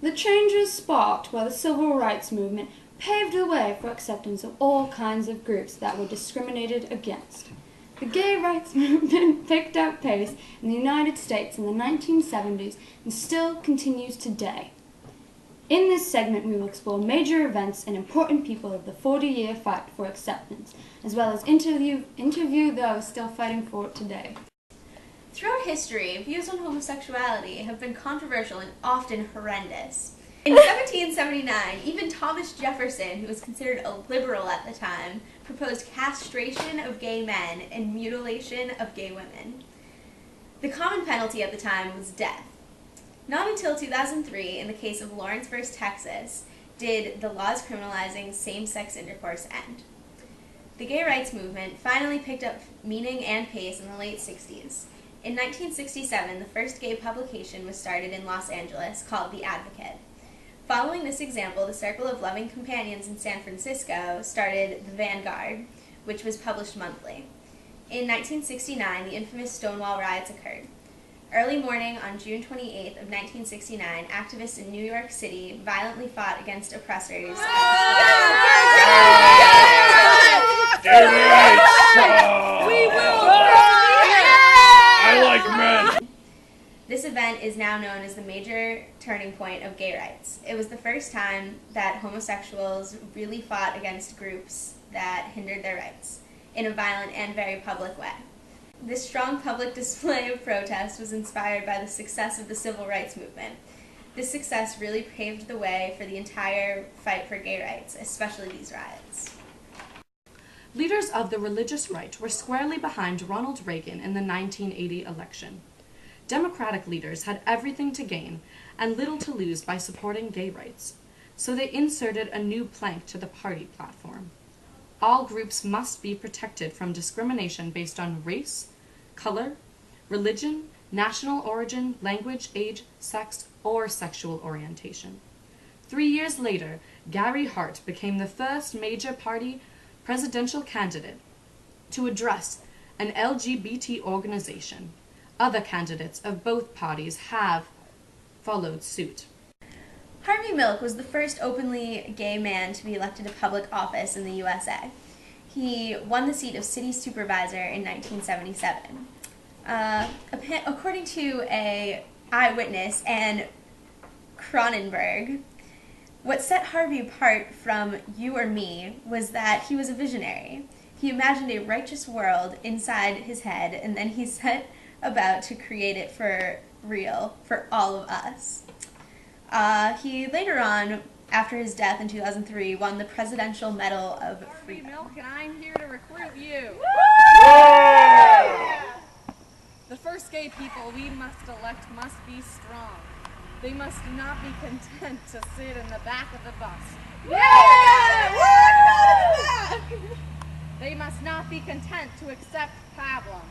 The changes sparked by the civil rights movement paved the way for acceptance of all kinds of groups that were discriminated against. The gay rights movement picked up pace in the United States in the 1970s and still continues today. In this segment, we will explore major events and important people of the 40-year fight for acceptance, as well as interview those still fighting for it today. Throughout history, views on homosexuality have been controversial and often horrendous. In 1779, even Thomas Jefferson, who was considered a liberal at the time, proposed castration of gay men and mutilation of gay women. The common penalty at the time was death. Not until 2003, in the case of Lawrence v. Texas, did the laws criminalizing same-sex intercourse end. The gay rights movement finally picked up meaning and pace in the late 60s. In 1967, the first gay publication was started in Los Angeles called The Advocate. Following this example, the Circle of Loving Companions in San Francisco started The Vanguard, which was published monthly. In 1969, the infamous Stonewall riots occurred. Early morning on June 28th of 1969, activists in New York City violently fought against oppressors. I like men. This event is now known as the major turning point of gay rights. It was the first time that homosexuals really fought against groups that hindered their rights in a violent and very public way. This strong public display of protest was inspired by the success of the civil rights movement. This success really paved the way for the entire fight for gay rights, especially these riots. Leaders of the religious right were squarely behind Ronald Reagan in the 1980 election. Democratic leaders had everything to gain and little to lose by supporting gay rights, so they inserted a new plank to the party platform. All groups must be protected from discrimination based on race, color, religion, national origin, language, age, sex, or sexual orientation. 3 years later, Gary Hart became the first major party presidential candidate to address an LGBT organization. Other candidates of both parties have followed suit. Harvey Milk was the first openly gay man to be elected to public office in the USA. He won the seat of city supervisor in 1977. According to an eyewitness, Anne Cronenberg, what set Harvey apart from you or me was that he was a visionary. He imagined a righteous world inside his head, and then he set about to create it for real, for all of us. He later on, after his death in 2003, won the Presidential Medal of Freedom. Milk, and I'm here to recruit you. The first gay people we must elect must be strong. They must not be content to sit in the back of the bus. They must not be content to accept pablum.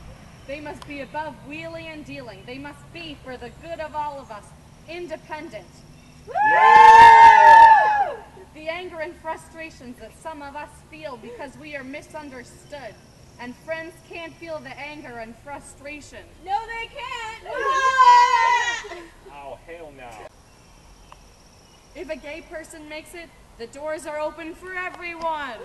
They must be above wheeling and dealing. They must be, for the good of all of us, independent. The anger and frustrations that some of us feel because we are misunderstood. And friends can't feel the anger and frustration. No, they can't! Oh, hell no. If a gay person makes it, the doors are open for everyone.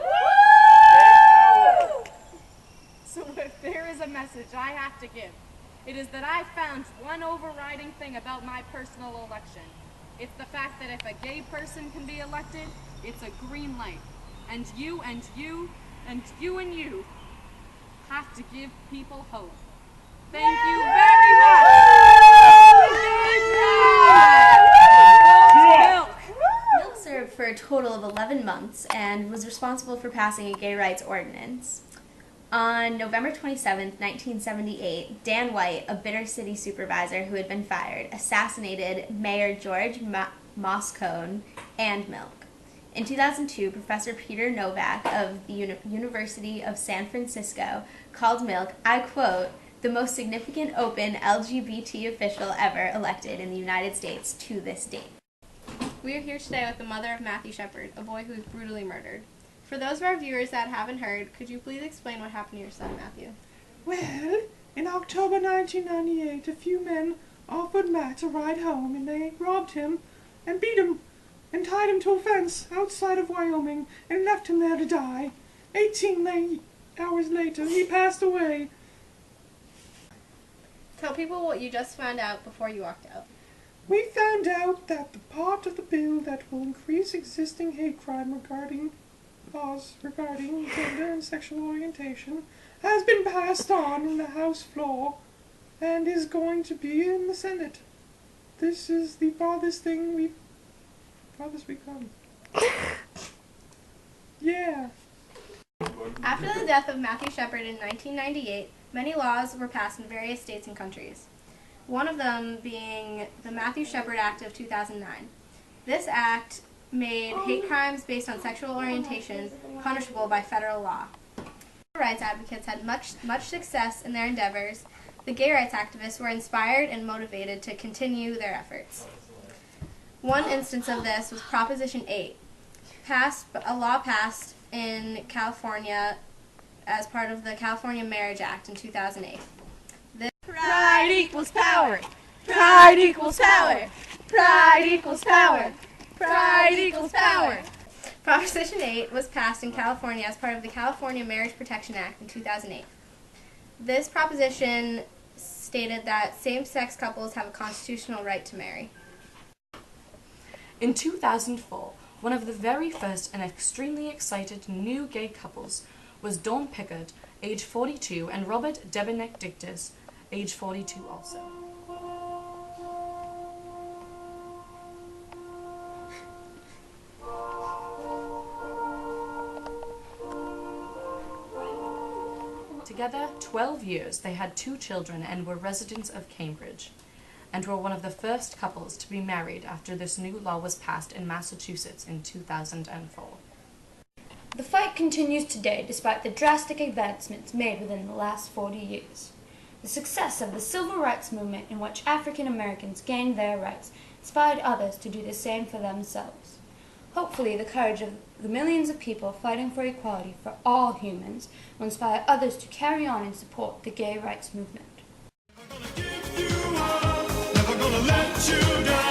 So if there is a message I have to give, it is that I found one overriding thing about my personal election. It's the fact that if a gay person can be elected, it's a green light. And you and you and you and you have to give people hope. Thank you very much. Milk served for a total of 11 months and was responsible for passing a gay rights ordinance. On November 27, 1978, Dan White, a bitter city supervisor who had been fired, assassinated Mayor George Moscone and Milk. In 2002, Professor Peter Novak of the University of San Francisco called Milk, I quote, the most significant open LGBT official ever elected in the United States to this date. We are here today with the mother of Matthew Shepard, a boy who was brutally murdered. For those of our viewers that haven't heard, could you please explain what happened to your son, Matthew? Well, in October 1998, a few men offered Matt a ride home and they robbed him and beat him and tied him to a fence outside of Wyoming and left him there to die. 18 hours later, he passed away. Tell people what you just found out before you walked out. We found out that the part of the bill that will increase existing hate crime regarding laws regarding gender and sexual orientation has been passed on in the House floor and is going to be in the Senate. This is the farthest we've come. Yeah. After the death of Matthew Shepard in 1998, many laws were passed in various states and countries. One of them being the Matthew Shepard Act of 2009. This act made hate crimes based on sexual orientation punishable by federal law. Rights advocates had much success in their endeavors. The gay rights activists were inspired and motivated to continue their efforts. One instance of this was Proposition 8, a law passed in California as part of the California Marriage Act in 2008. Pride equals power. Pride equals power. Pride equals power. Pride equals power. Proposition 8 was passed in California as part of the California Marriage Protection Act in 2008. This proposition stated that same-sex couples have a constitutional right to marry. In 2004, one of the very first and extremely excited new gay couples was Dawn Pickard, age 42, and Robert Debenek Dictus, age 42 also. Together, 12 years, they had 2 children and were residents of Cambridge, and were one of the first couples to be married after this new law was passed in Massachusetts in 2004. The fight continues today despite the drastic advancements made within the last 40 years. The success of the civil rights movement in which African Americans gained their rights inspired others to do the same for themselves. Hopefully, the courage of the millions of people fighting for equality for all humans will inspire others to carry on and support the gay rights movement. Never gonna let you down.